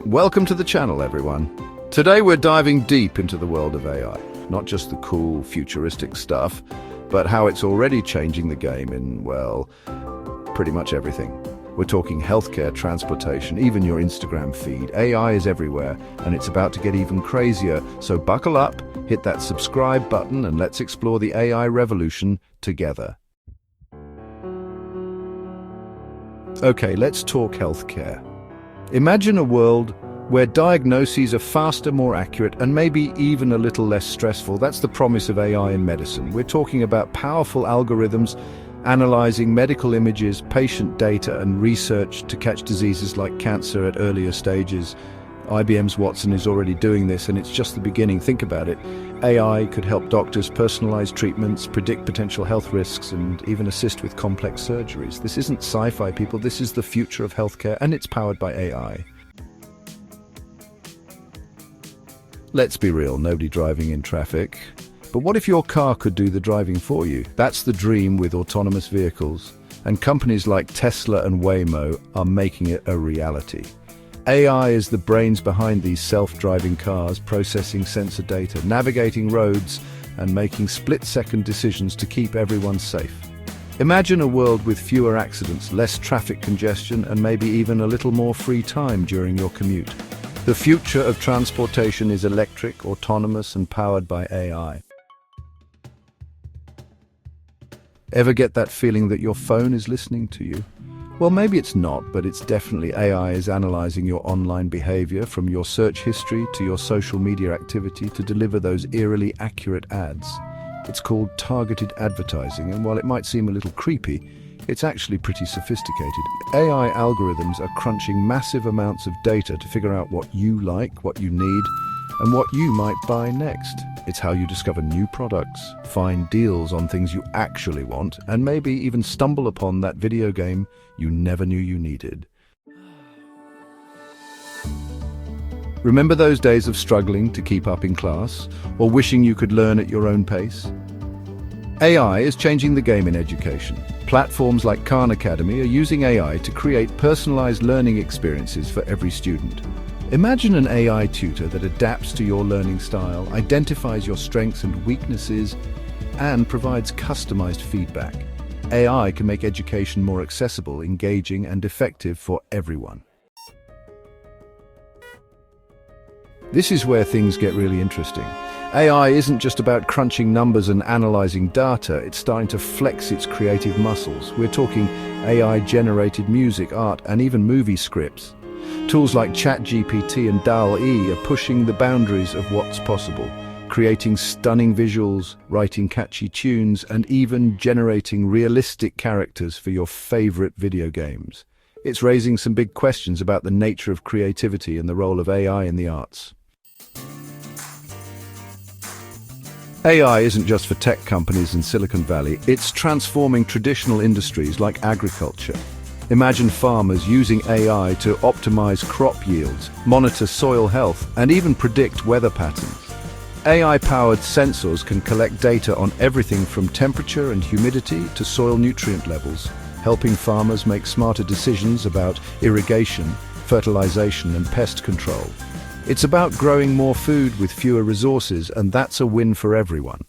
Welcome to the channel, everyone. Today we're diving deep into the world of AI. Not just the cool, futuristic stuff, but how it's already changing the game in, well, pretty much everything. We're talking healthcare, transportation, even your Instagram feed. AI is everywhere, and it's about to get even crazier. So buckle up, hit that subscribe button, and let's explore the AI revolution together. Okay, let's talk healthcare. Imagine a world where diagnoses are faster, more accurate, and maybe even a little less stressful. That's the promise of AI in medicine. We're talking about powerful algorithms analyzing medical images, patient data, and research to catch diseases like cancer at earlier stages. IBM's Watson is already doing this, and it's just the beginning. Think about it. AI could help doctors personalize treatments, predict potential health risks, and even assist with complex surgeries. This isn't sci-fi, people. This is the future of healthcare, and it's powered by AI. Let's be real, nobody driving in traffic. But what if your car could do the driving for you? That's the dream with autonomous vehicles. And companies like Tesla and Waymo are making it a reality. AI is the brains behind these self-driving cars, processing sensor data, navigating roads, and making split-second decisions to keep everyone safe. Imagine a world with fewer accidents, less traffic congestion, and maybe even a little more free time during your commute. The future of transportation is electric, autonomous, and powered by AI. Ever get that feeling that your phone is listening to you? Well, maybe it's not, but it's definitely AI is analyzing your online behavior, from your search history to your social media activity, to deliver those eerily accurate ads. It's called targeted advertising, and while it might seem a little creepy, it's actually pretty sophisticated. AI algorithms are crunching massive amounts of data to figure out what you like, what you need, and what you might buy next. It's how you discover new products, find deals on things you actually want, and maybe even stumble upon that video game you never knew you needed. Remember those days of struggling to keep up in class, or wishing you could learn at your own pace? AI is changing the game in education. Platforms like Khan Academy are using AI to create personalized learning experiences for every student. Imagine an AI tutor that adapts to your learning style, identifies your strengths and weaknesses, and provides customized feedback. AI can make education more accessible, engaging, and effective for everyone. This is where things get really interesting. AI isn't just about crunching numbers and analyzing data, it's starting to flex its creative muscles. We're talking AI-generated music, art, and even movie scripts. Tools like ChatGPT and DALL are pushing the boundaries of what's possible, creating stunning visuals, writing catchy tunes, and even generating realistic characters for your favorite video games. It's raising some big questions about the nature of creativity and the role of AI in the arts. AI isn't just for tech companies in Silicon Valley, it's transforming traditional industries like agriculture. Imagine farmers using AI to optimize crop yields, monitor soil health, and even predict weather patterns. AI-powered sensors can collect data on everything from temperature and humidity to soil nutrient levels, helping farmers make smarter decisions about irrigation, fertilization, and pest control. It's about growing more food with fewer resources, and that's a win for everyone.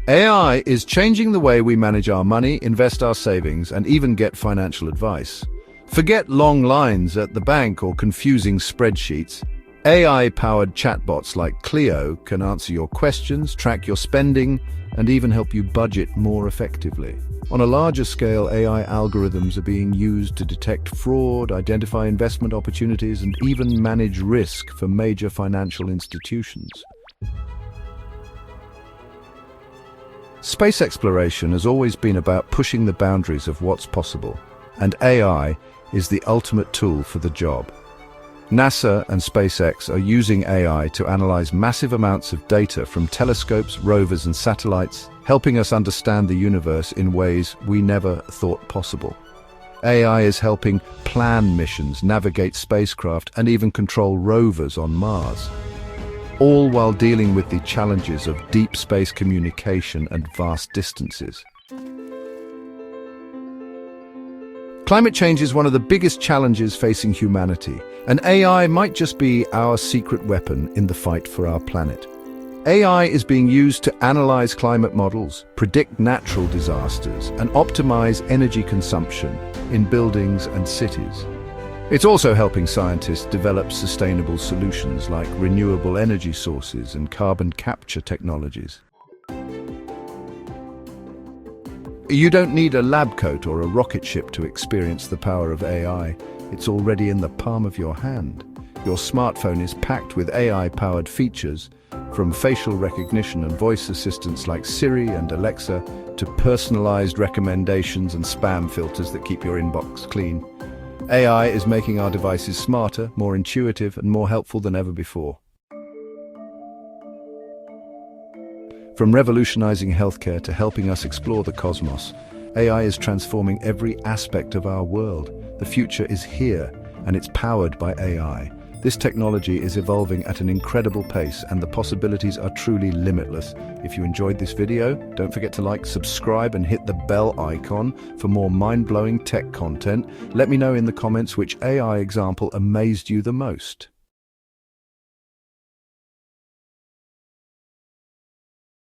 AI is changing the way we manage our money, invest our savings, and even get financial advice. Forget long lines at the bank or confusing spreadsheets. AI-powered chatbots like Clio can answer your questions, track your spending, and even help you budget more effectively. On a larger scale, AI algorithms are being used to detect fraud, identify investment opportunities, and even manage risk for major financial institutions. Space exploration has always been about pushing the boundaries of what's possible, and AI is the ultimate tool for the job. NASA and SpaceX are using AI to analyze massive amounts of data from telescopes, rovers, and satellites, helping us understand the universe in ways we never thought possible. AI is helping plan missions, navigate spacecraft, and even control rovers on Mars, all while dealing with the challenges of deep space communication and vast distances. Climate change is one of the biggest challenges facing humanity, and AI might just be our secret weapon in the fight for our planet. AI is being used to analyze climate models, predict natural disasters, and optimize energy consumption in buildings and cities. It's also helping scientists develop sustainable solutions like renewable energy sources and carbon capture technologies. You don't need a lab coat or a rocket ship to experience the power of AI. It's already in the palm of your hand. Your smartphone is packed with AI-powered features, from facial recognition and voice assistants like Siri and Alexa to personalized recommendations and spam filters that keep your inbox clean. AI is making our devices smarter, more intuitive, and more helpful than ever before. From revolutionizing healthcare to helping us explore the cosmos, AI is transforming every aspect of our world. The future is here, and it's powered by AI. This technology is evolving at an incredible pace, and the possibilities are truly limitless. If you enjoyed this video, don't forget to like, subscribe, and hit the bell icon for more mind-blowing tech content. Let me know in the comments which AI example amazed you the most.